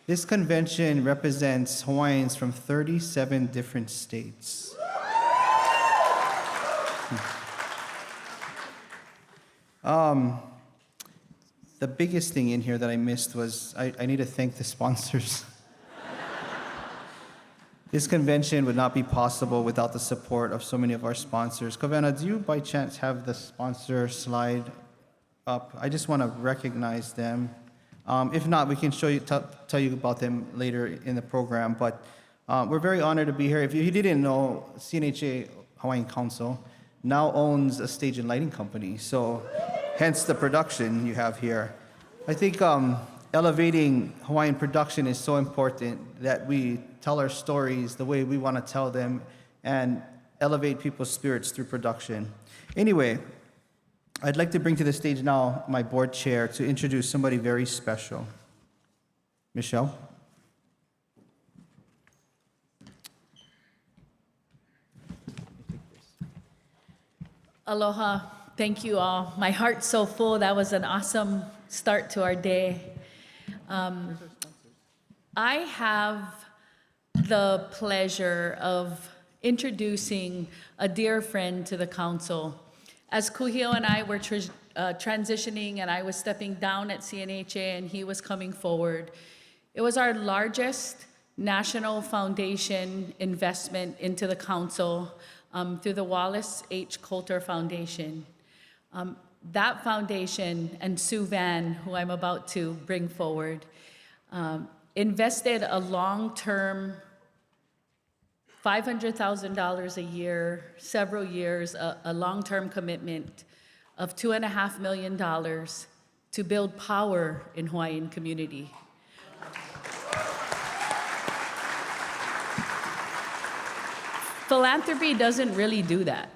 This convention represents Hawaiians from 37 different states. The biggest thing in here that I missed was I need to thank the sponsors. This convention would not be possible without the support of so many of our sponsors. Kavana, do you by chance have the sponsor slide up? I just want to recognize them. If not, we can show you, tell you about them later in the program. But we're very honored to be here. If you didn't know, CNHA Hawaiian Council now owns a stage and lighting company. So hence the production you have here. I think elevating Hawaiian production is so important that we tell our stories the way we want to tell them and elevate people's spirits through production. Anyway, I'd like to bring to the stage now my board chair to introduce somebody very special. Michelle? Aloha. Thank you all. My heart's so full. That was an awesome start to our day. I have the pleasure of introducing a dear friend to the council. As Kūhiō and I were transitioning and I was stepping down at CNHA and he was coming forward, it was our largest national foundation investment into the council through the Wallace H. Coulter Foundation. That foundation and Sue Van, who I'm about to bring forward, invested a long-term $500,000 a year, several years, a long-term commitment of $2.5 million to build power in Hawaiian community. Philanthropy doesn't really do that,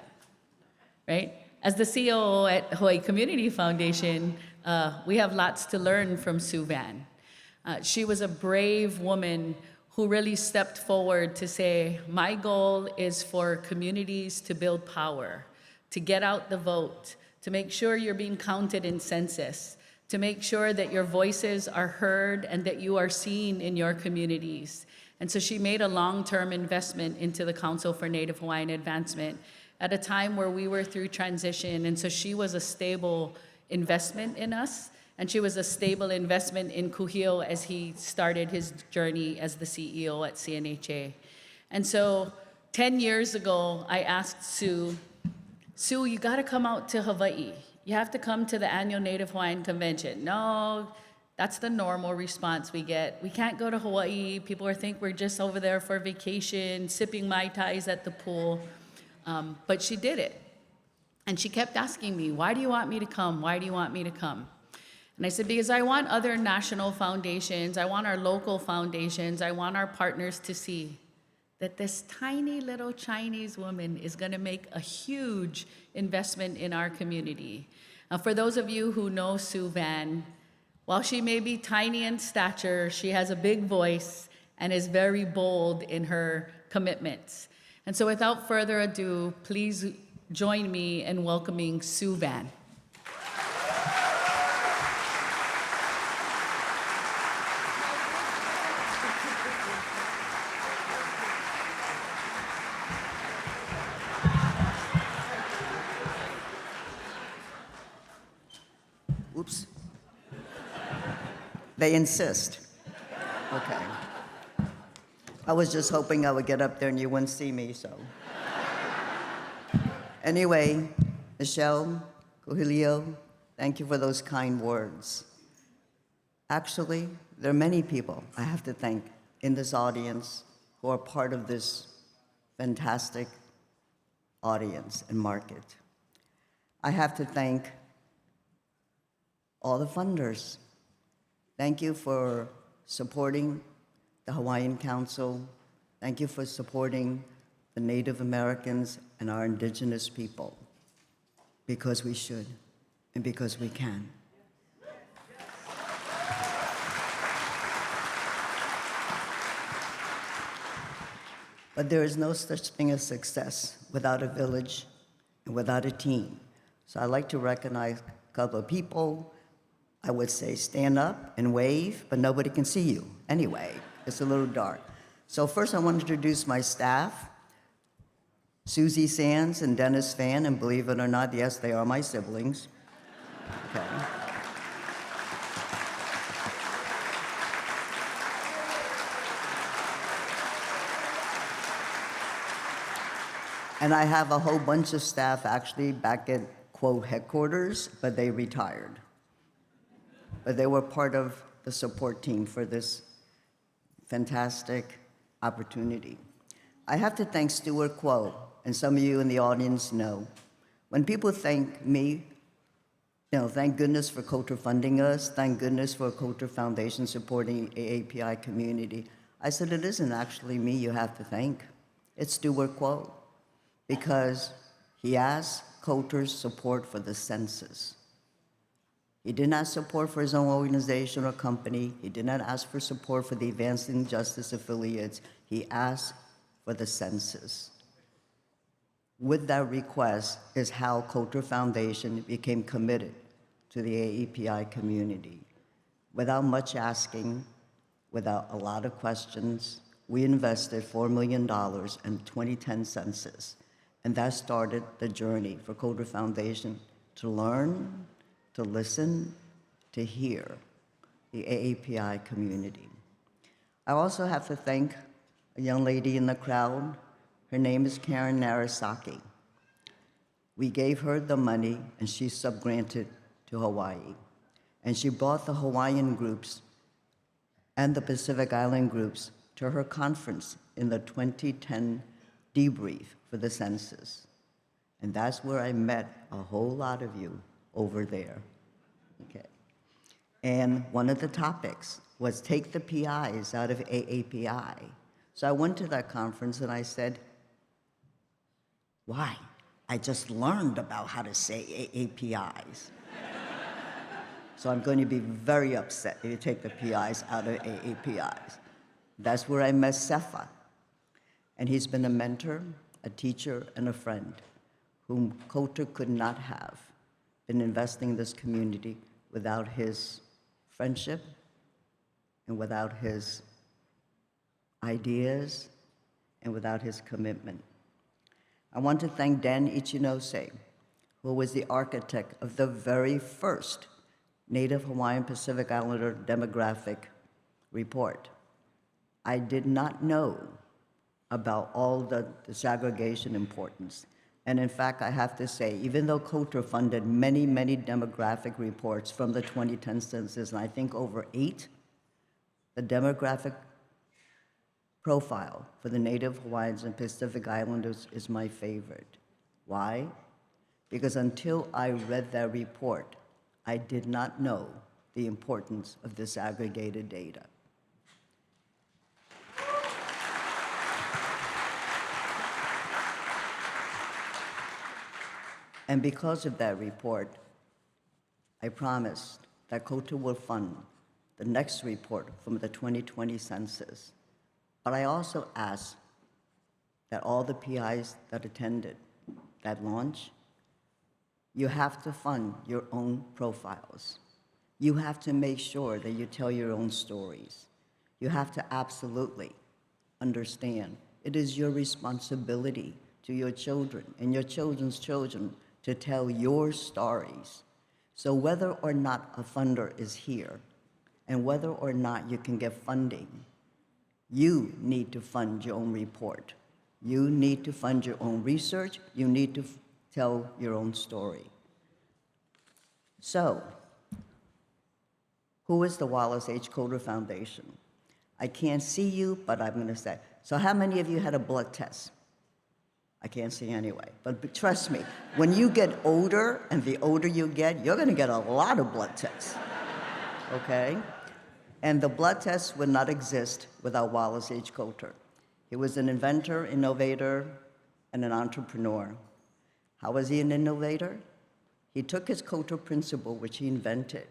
right? As the CEO at Hawaii Community Foundation, we have lots to learn from Sue Van. She was a brave woman who really stepped forward to say, my goal is for communities to build power, to get out the vote, to make sure you're being counted in census, to make sure that your voices are heard and that you are seen in your communities. And so she made a long-term investment into the Council for Native Hawaiian Advancement at a time where we were through transition. And so she was a stable investment in us. And she was a stable investment in Kūhiō as he started his journey as the CEO at CNHA. And so 10 years ago, I asked Sue, you gotta come out to Hawaii. You have to come to the annual Native Hawaiian Convention. No, that's the normal response we get. We can't go to Hawaii. People think we're just over there for vacation, sipping Mai Tais at the pool. But she did it. And she kept asking me, why do you want me to come? Why do you want me to come? And I said, because I want other national foundations, I want our local foundations, I want our partners to see that this tiny little Chinese woman is gonna make a huge investment in our community. For those of you who know Sue Van, while she may be tiny in stature, she has a big voice and is very bold in her commitments. And so without further ado, please join me in welcoming Sue Van. Oops. They insist. Okay. I was just hoping I would get up there and you wouldn't see me, so. Anyway, Michelle, Kūhiō, thank you for those kind words. Actually, there are many people I have to thank in this audience who are part of this fantastic audience and market. I have to thank all the funders. Thank you for supporting the Hawaiian Council. Thank you for supporting the Native Americans and our indigenous people, because we should and because we can. But there is no such thing as success without a village and without a team. So I'd like to recognize a couple of people. I would say stand up and wave, but nobody can see you. Anyway, it's a little dark. So first I want to introduce my staff, Susie Sands and Dennis Fan, and believe it or not, yes, they are my siblings. Okay. And I have a whole bunch of staff actually back at, quote, headquarters, but they retired. But they were part of the support team for this fantastic opportunity. I have to thank Stuart Quo, and some of you in the audience know. When people thank me, thank goodness for Coulter funding us, thank goodness for Coulter Foundation supporting AAPI community. I said, it isn't actually me you have to thank. It's Stuart Quo, because he asked Coulter's support for the census. He did not support for his own organization or company. He did not ask for support for the Advancing Justice affiliates. He asked for the census. With that request is how Coulter Foundation became committed to the AAPI community. Without much asking, without a lot of questions, we invested $4 million in the 2010 census. And that started the journey for Coulter Foundation to learn, to listen, to hear the AAPI community. I also have to thank a young lady in the crowd. Her name is Karen Narasaki. We gave her the money, and she subgranted to Hawaii. And she brought the Hawaiian groups and the Pacific Island groups to her conference in the 2010 debrief for the census. And that's where I met a whole lot of you over there. Okay. And one of the topics was take the PIs out of AAPI. So I went to that conference and I said, why? I just learned about how to say AAPIs. So I'm going to be very upset if you take the PIs out of AAPIs. That's where I met Sefa. And he's been a mentor, a teacher, and a friend whom Coulter could not have been investing in this community without his friendship and without his ideas and without his commitment. I want to thank Dan Ichinose, who was the architect of the very first Native Hawaiian Pacific Islander demographic report. I did not know about all the disaggregation importance. And in fact, I have to say, even though Coulter funded many, many demographic reports from the 2010 census, and I think over 8, the demographic profile for the Native Hawaiians and Pacific Islanders is my favorite. Why? Because until I read that report, I did not know the importance of disaggregated data. And because of that report, I promised that Coulter will fund the next report from the 2020 census. But I also asked that all the PIs that attended that launch, you have to fund your own profiles. You have to make sure that you tell your own stories. You have to absolutely understand it is your responsibility to your children and your children's children to tell your stories. So whether or not a funder is here, and whether or not you can get funding, you need to fund your own report. You need to fund your own research. You need to tell your own story. So, who is the Wallace H. Coulter Foundation? I can't see you, but I'm gonna say. So how many of you had a blood test? I can't see anyway, but trust me, when you get older, and the older you get, you're gonna get a lot of blood tests, okay? And the blood test would not exist without Wallace H. Coulter. He was an inventor, innovator, and an entrepreneur. How was he an innovator? He took his Coulter principle, which he invented,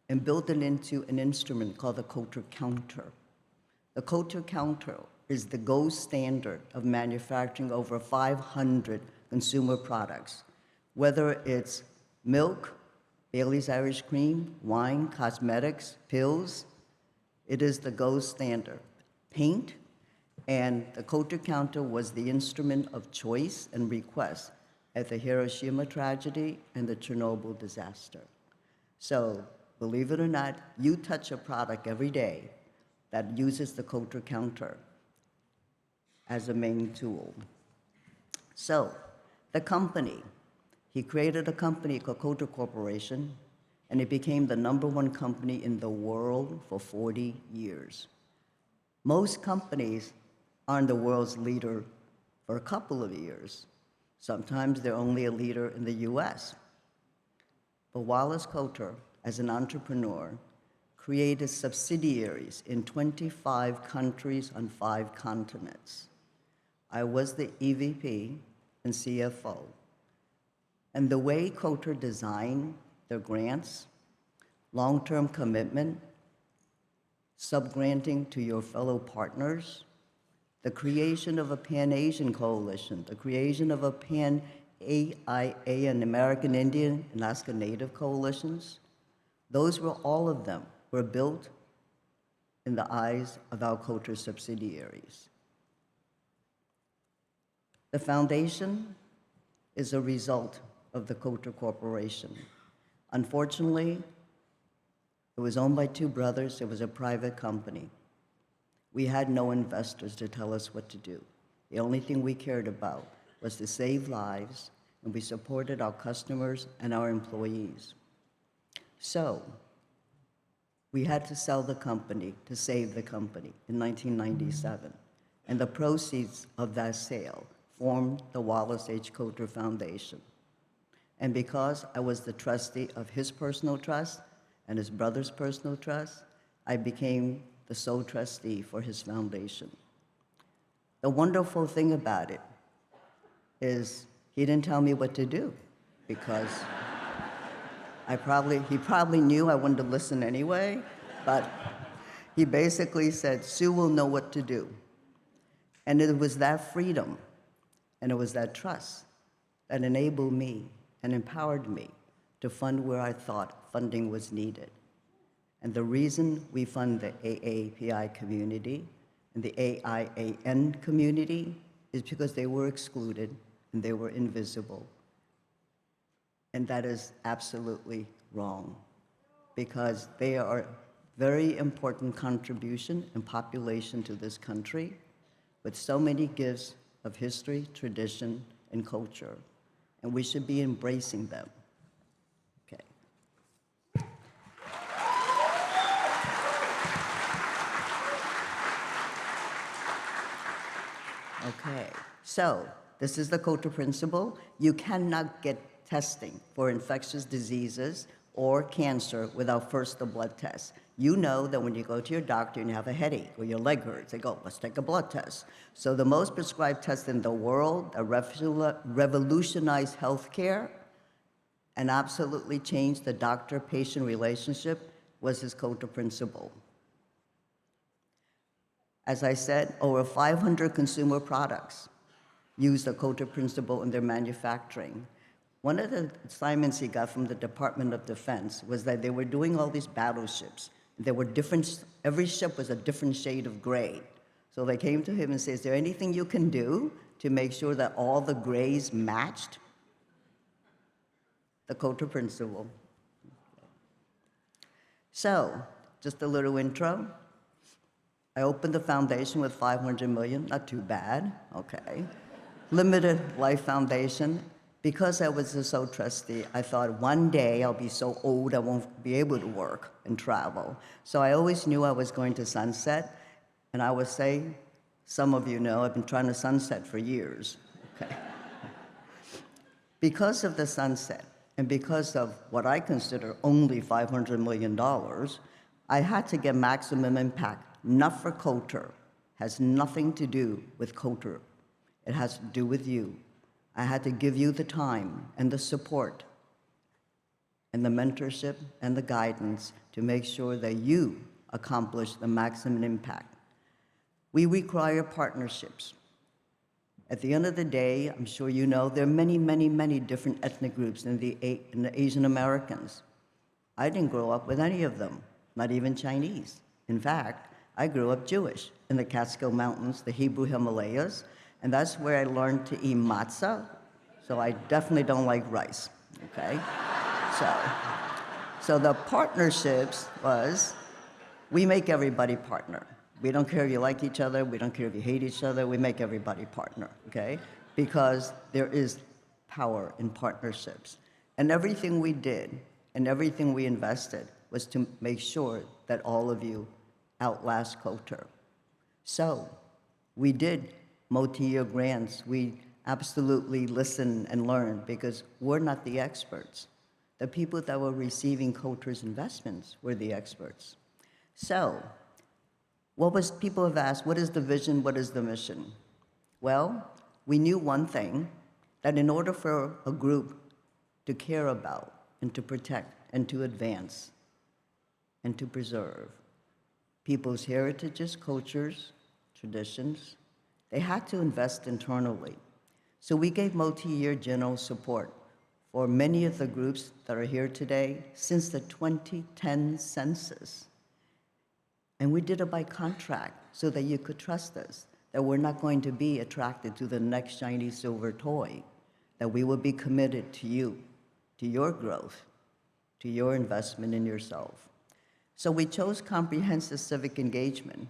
and built it into an instrument called the Coulter counter. The Coulter counter is the gold standard of manufacturing over 500 consumer products, whether it's milk, Bailey's Irish Cream, wine, cosmetics, pills. It is the gold standard. Paint, and the Coulter counter was the instrument of choice and request at the Hiroshima tragedy and the Chernobyl disaster. So, believe it or not, you touch a product every day that uses the Coulter counter as a main tool. So, the company, he created a company called Coulter Corporation, and it became the #1 company in the world for 40 years. Most companies aren't the world's leader for a couple of years. Sometimes they're only a leader in the US. But Wallace Coulter, as an entrepreneur, created subsidiaries in 25 countries on 5 continents. I was the EVP and CFO. And the way Coulter designed their grants, long-term commitment, subgranting to your fellow partners, the creation of a Pan-Asian coalition, the creation of a Pan-AIA and American Indian and Alaska Native coalitions, those were all of them were built in the eyes of our Coulter subsidiaries. The foundation is a result of the Coulter Corporation. Unfortunately, it was owned by 2 brothers. It was a private company. We had no investors to tell us what to do. The only thing we cared about was to save lives, and we supported our customers and our employees. So, we had to sell the company to save the company in 1997, and the proceeds of that sale formed the Wallace H. Coulter Foundation. And because I was the trustee of his personal trust and his brother's personal trust, I became the sole trustee for his foundation. The wonderful thing about it is he didn't tell me what to do, because he probably knew I wanted to listen anyway, but he basically said, Sue will know what to do. And it was that freedom and it was that trust that enabled me and empowered me to fund where I thought funding was needed. And the reason we fund the AAPI community and the AIAN community is because they were excluded and they were invisible. And that is absolutely wrong, because they are a very important contribution and population to this country with so many gifts of history, tradition, and culture. And we should be embracing them. Okay. Okay, so this is the Coulter principle. You cannot get testing for infectious diseases or cancer without first a blood test. You know that when you go to your doctor and you have a headache or your leg hurts, they go, let's take a blood test. So the most prescribed test in the world that revolutionized healthcare and absolutely changed the doctor-patient relationship was his Coulter principle. As I said, over 500 consumer products use the Coulter principle in their manufacturing. One of the assignments he got from the Department of Defense was that they were doing all these battleships. There were different, every ship was a different shade of gray. So they came to him and said, is there anything you can do to make sure that all the grays matched? The Coulter principle. So, just a little intro. I opened the foundation with $500 million, not too bad, okay. Limited life foundation. Because I was a sole trustee, I thought one day I'll be so old I won't be able to work and travel. So I always knew I was going to sunset, and I would say, some of you know, I've been trying to sunset for years, okay. Because of the sunset, and because of what I consider only $500 million, I had to get maximum impact. Not for Coulter, has nothing to do with Coulter. It has to do with you. I had to give you the time and the support and the mentorship and the guidance to make sure that you accomplish the maximum impact. We require partnerships. At the end of the day, I'm sure you know, there are many, many, many different ethnic groups in the Asian Americans. I didn't grow up with any of them, not even Chinese. In fact, I grew up Jewish in the Catskill Mountains, the Hebrew Himalayas, and that's where I learned to eat matzah, so I definitely don't like rice, okay? So the partnerships was, we make everybody partner. We don't care if you like each other, we don't care if you hate each other, we make everybody partner, okay? Because there is power in partnerships. And everything we did and everything we invested was to make sure that all of you outlast Coulter. So we did multi-year grants. We absolutely listened and learned because we're not the experts. The people that were receiving Coulter's investments were the experts. So people have asked, what is the vision, what is the mission? Well, we knew one thing, that in order for a group to care about and to protect and to advance and to preserve people's heritages, cultures, traditions, they had to invest internally. So we gave multi-year general support for many of the groups that are here today since the 2010 census. And we did it by contract so that you could trust us, that we're not going to be attracted to the next shiny silver toy, that we will be committed to you, to your growth, to your investment in yourself. So we chose comprehensive civic engagement.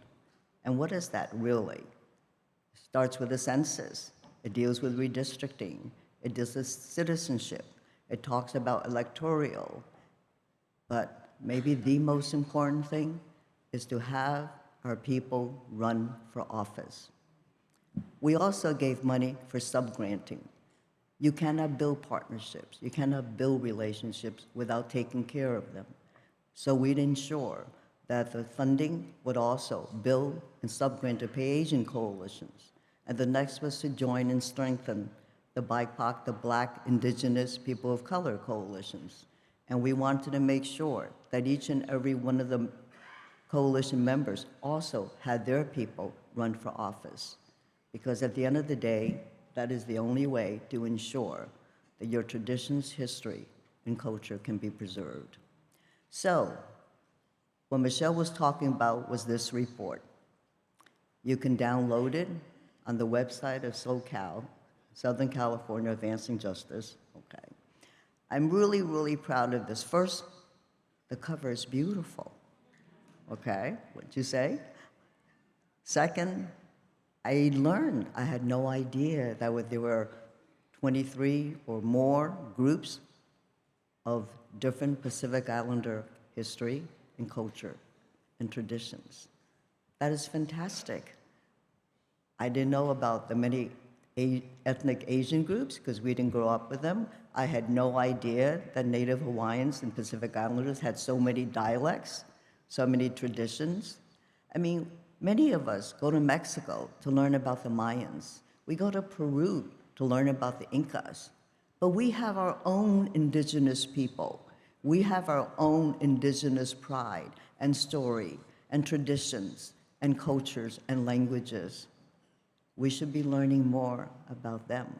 And what is that really? It starts with the census. It deals with redistricting. It deals with citizenship. It talks about electoral. But maybe the most important thing is to have our people run for office. We also gave money for subgranting. You cannot build partnerships. You cannot build relationships without taking care of them. So we'd ensure that the funding would also build and subgrant to pay Asian coalitions. And the next was to join and strengthen the BIPOC, the Black, Indigenous, People of Color coalitions. And we wanted to make sure that each and every one of the coalition members also had their people run for office. Because at the end of the day, that is the only way to ensure that your traditions, history, and culture can be preserved. So, what Michelle was talking about was this report. You can download it on the website of SoCal, Southern California Advancing Justice. Okay. I'm really, really proud of this. First, the cover is beautiful. Okay, what'd you say? Second, I learned, I had no idea that there were 23 or more groups of different Pacific Islander history and culture and traditions. That is fantastic. I didn't know about the many ethnic Asian groups because we didn't grow up with them. I had no idea that Native Hawaiians and Pacific Islanders had so many dialects, so many traditions. I mean, many of us go to Mexico to learn about the Mayans. We go to Peru to learn about the Incas. But we have our own indigenous people. We have our own indigenous pride and story and traditions and cultures and languages. We should be learning more about them.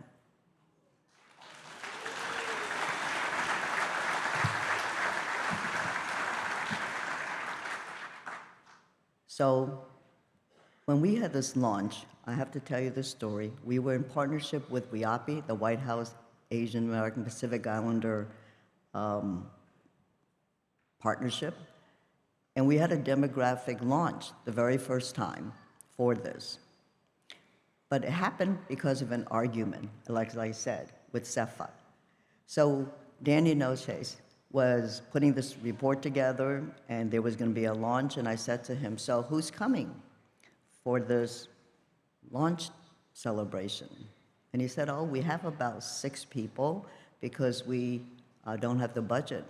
So when we had this launch, I have to tell you this story. We were in partnership with WIAPI, the White House Asian American Pacific Islander partnership, and we had a demographic launch the very first time for this. But it happened because of an argument, like I said, with CEFA. So Danny Noches was putting this report together, and there was going to be a launch, and I said to him, so who's coming for this launch celebration? And he said, oh, we have about 6 people because we don't have the budget.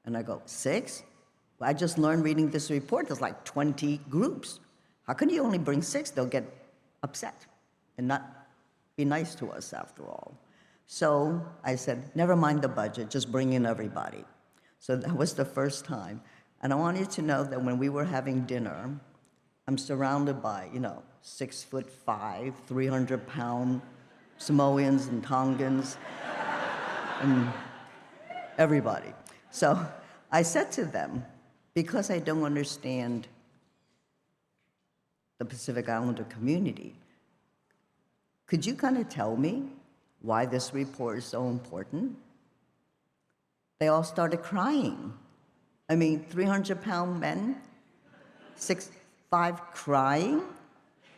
And I go, 6? Well, I just learned reading this report, there's like 20 groups. How can you only bring 6? They'll get upset and not be nice to us after all. So I said, never mind the budget, just bring in everybody. So that was the first time. And I want you to know that when we were having dinner, I'm surrounded by, 6'5", 300-pound Samoans and Tongans and everybody. So I said to them, because I don't understand the Pacific Islander community, could you kind of tell me why this report is so important? They all started crying. I mean, 300-pound men, 6'5", crying.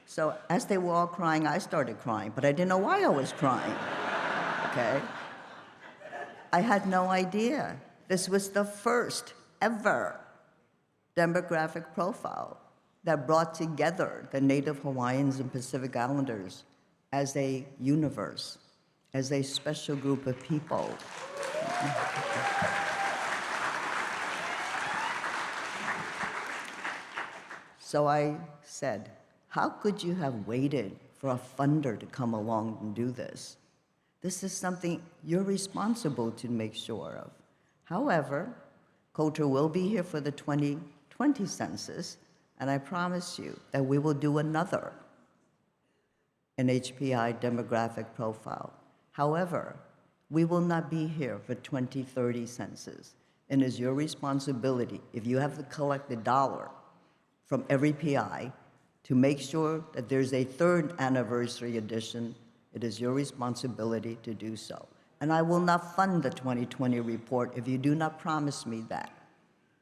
So as they were all crying, I started crying, but I didn't know why I was crying, okay? I had no idea. This was the first ever demographic profile that brought together the Native Hawaiians and Pacific Islanders as a universe, as a special group of people. So I said, how could you have waited for a funder to come along and do this? This is something you're responsible to make sure of. However, Coulter will be here for the 2020 census, and I promise you that we will do another NHPI demographic profile. However, we will not be here for 2030 census, and it's your responsibility, if you have to collect a dollar from every PI, to make sure that there's a third anniversary edition. It is your responsibility to do so. And I will not fund the 2020 report if you do not promise me that.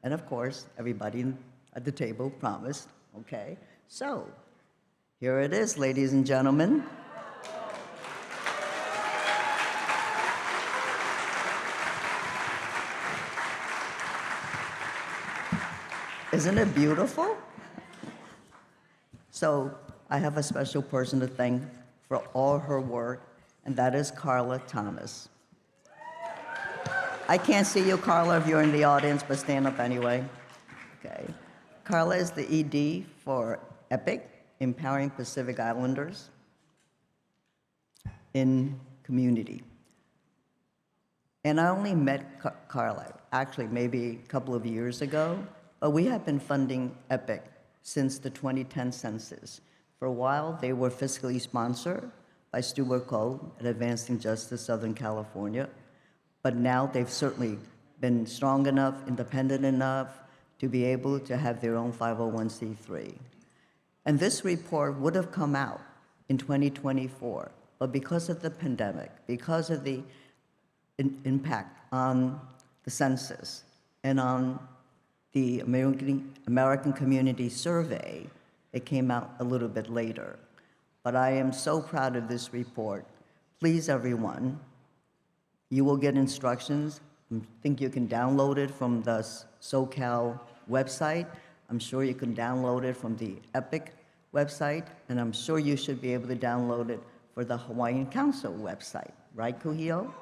And of course, everybody at the table promised, okay? So, here it is, ladies and gentlemen. Isn't it beautiful? So I have a special person to thank for all her work, and that is Carla Thomas. I can't see you, Carla, if you're in the audience, but stand up anyway. Okay. Carla is the ED for EPIC, Empowering Pacific Islanders in Community. And I only met Carla, actually, maybe a couple of years ago, but we have been funding EPIC since the 2010 census. For a while, they were fiscally sponsored by Stuart Cole at Advancing Justice Southern California, but now they've certainly been strong enough, independent enough to be able to have their own 501c3. And this report would have come out in 2024, but because of the pandemic, because of the impact on the census and on the American Community Survey, it came out a little bit later. But I am so proud of this report. Please, everyone, you will get instructions. I think you can download it from the SoCal website. I'm sure you can download it from the EPIC website, and I'm sure you should be able to download it for the Hawaiian Council website. Right, Kūhiō?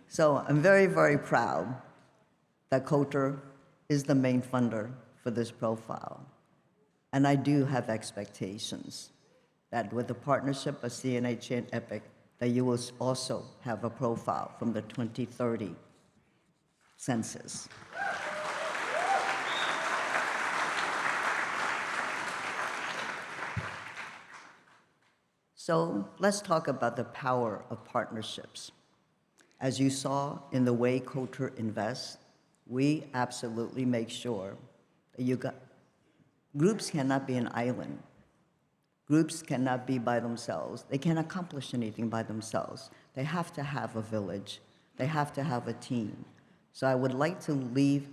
So I'm very, very proud that Coulter is the main funder for this profile. And I do have expectations that with the partnership of CNH and EPIC, that you will also have a profile from the 2030 census. So let's talk about the power of partnerships. As you saw in the way Coulter invests, we absolutely make sure that groups cannot be an island. Groups cannot be by themselves. They can't accomplish anything by themselves. They have to have a village. They have to have a team. So I would like to leave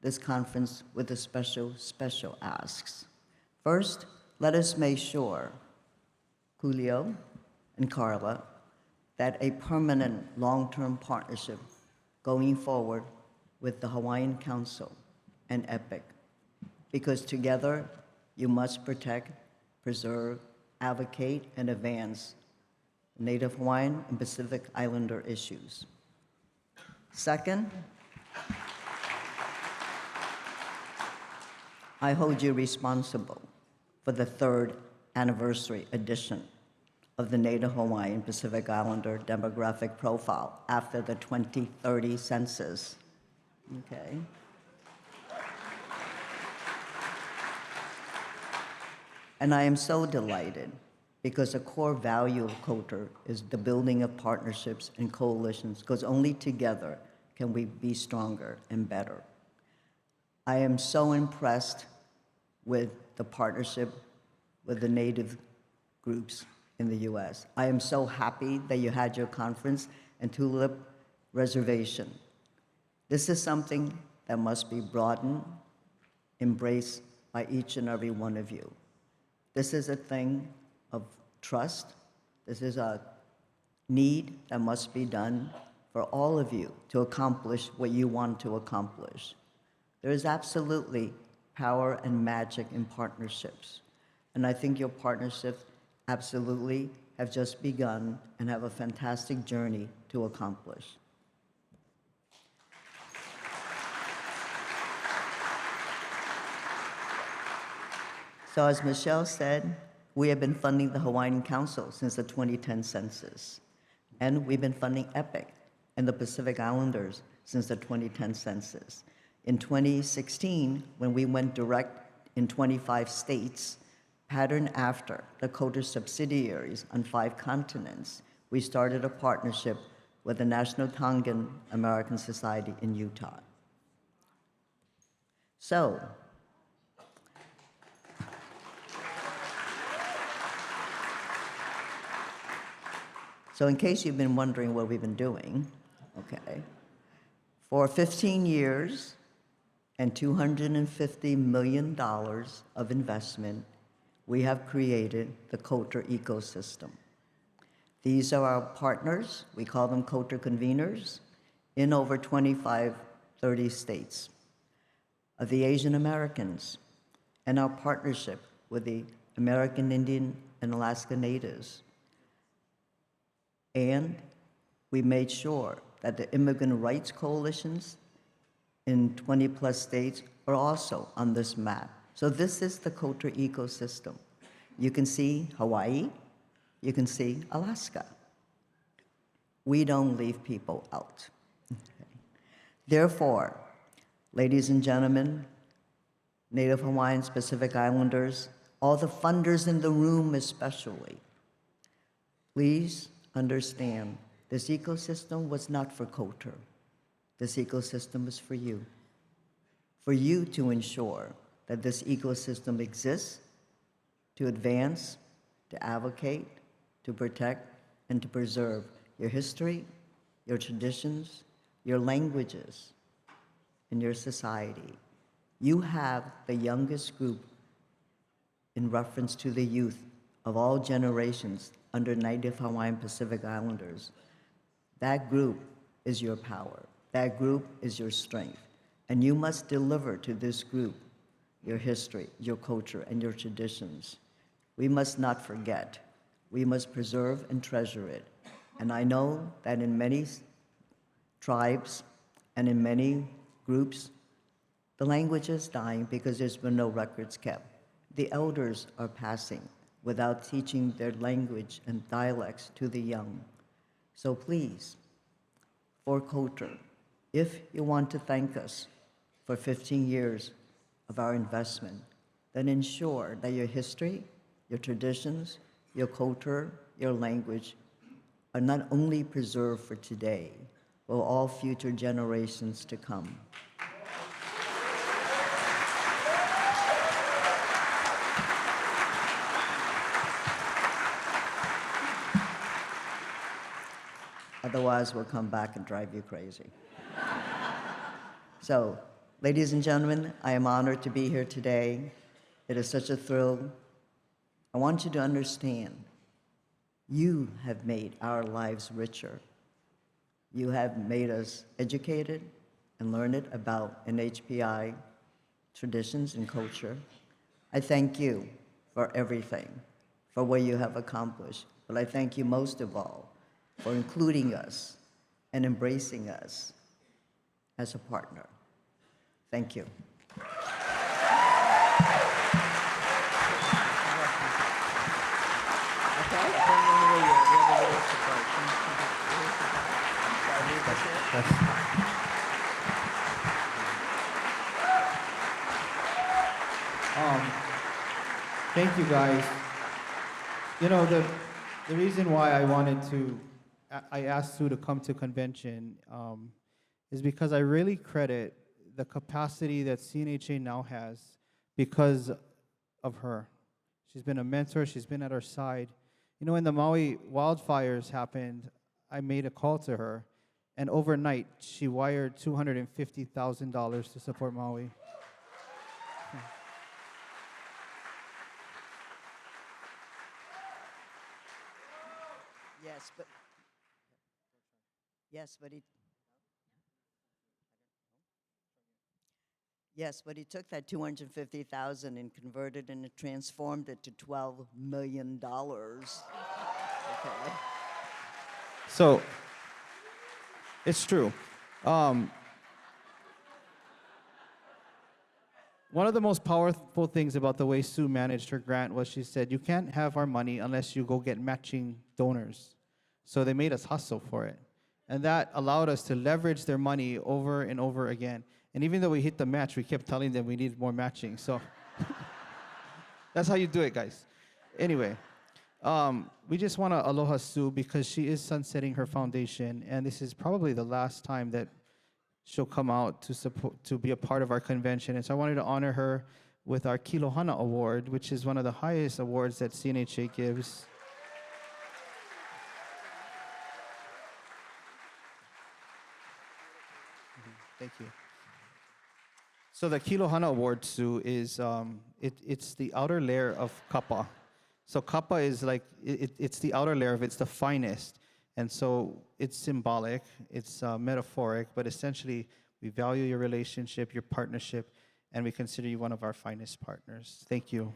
this conference with a special asks. First, let us make sure, Kūhiō and Carla, that a permanent long-term partnership going forward with the Hawaiian Council and EPIC, because together you must protect, preserve, advocate, and advance Native Hawaiian and Pacific Islander issues. Second, I hold you responsible for the 3rd anniversary edition of the Native Hawaiian Pacific Islander demographic profile after the 2030 census. Okay. And I am so delighted because a core value of Coulter is the building of partnerships and coalitions, because only together can we be stronger and better. I am so impressed with the partnership with the Native groups in the US. I am so happy that you had your conference and Tulip Reservation. This is something that must be broadened, embraced by each and every one of you. This is a thing of trust. This is a need that must be done for all of you to accomplish what you want to accomplish. There is absolutely power and magic in partnerships. And I think your partnerships absolutely have just begun and have a fantastic journey to accomplish. So as Michelle said, we have been funding the Hawaiian Council since the 2010 census. And we've been funding EPIC and the Pacific Islanders since the 2010 census. In 2016, when we went direct in 25 states, patterned after the Coulter subsidiaries on 5 continents, we started a partnership with the National Tongan American Society in Utah. So in case you've been wondering what we've been doing, okay, for 15 years and $250 million of investment, we have created the Coulter ecosystem. These are our partners, we call them Coulter conveners, in over 25, 30 states. Of the Asian Americans, and our partnership with the American Indian and Alaska Natives. And we made sure that the immigrant rights coalitions in 20+ states are also on this map. So this is the Coulter ecosystem. You can see Hawaii, you can see Alaska. We don't leave people out. Okay. Therefore, ladies and gentlemen, Native Hawaiians, Pacific Islanders, all the funders in the room especially, please understand, this ecosystem was not for Coulter. This ecosystem is for you to ensure that this ecosystem exists, to advance, to advocate, to protect, and to preserve your history, your traditions, your languages, and your society. You have the youngest group in reference to the youth of all generations under Native Hawaiian Pacific Islanders. That group is your power. That group is your strength. And you must deliver to this group your history, your culture, and your traditions. We must not forget. We must preserve and treasure it. And I know that in many tribes and in many groups, the language is dying because there's been no records kept. The elders are passing without teaching their language and dialects to the young. So please, for Coulter, if you want to thank us for 15 years of our investment, then ensure that your history, your traditions, your culture, your language are not only preserved for today, but all future generations to come. Otherwise, we'll come back and drive you crazy. So, ladies and gentlemen, I am honored to be here today. It is such a thrill. I want you to understand, you have made our lives richer. You have made us educated and learned about NHPI traditions and culture. I thank you for everything, for what you have accomplished. But I thank you most of all for including us and embracing us as a partner. Thank you. Thank you, guys. You know, the reason why I asked Sue to come to convention is because I really credit the capacity that CNHA now has because of her. She's been a mentor, she's been at our side. You know, when the Maui wildfires happened, I made a call to her, and overnight, she wired $250,000 to support Maui. Yes, but yes, but he yes, but he took that 250,000 and converted and transformed it to $12 million. Okay. So, it's true. One of the most powerful things about the way Sue managed her grant was she said, you can't have our money unless you go get matching donors. So they made us hustle for it. And that allowed us to leverage their money over and over again. And even though we hit the match, we kept telling them we needed more matching. So that's how you do it, guys. Anyway, we just want to aloha Sue because she is sunsetting her foundation. And this is probably the last time that she'll come out to be a part of our convention. And so I wanted to honor her with our Kilohana Award, which is one of the highest awards that CNHA gives. Thank you. So the Kilohana Award, Sue, is it's the outer layer of kapa. So kapa is like, it's the outer layer of it's the finest. And so it's symbolic, it's metaphoric, but essentially we value your relationship, your partnership, and we consider you one of our finest partners. Thank you.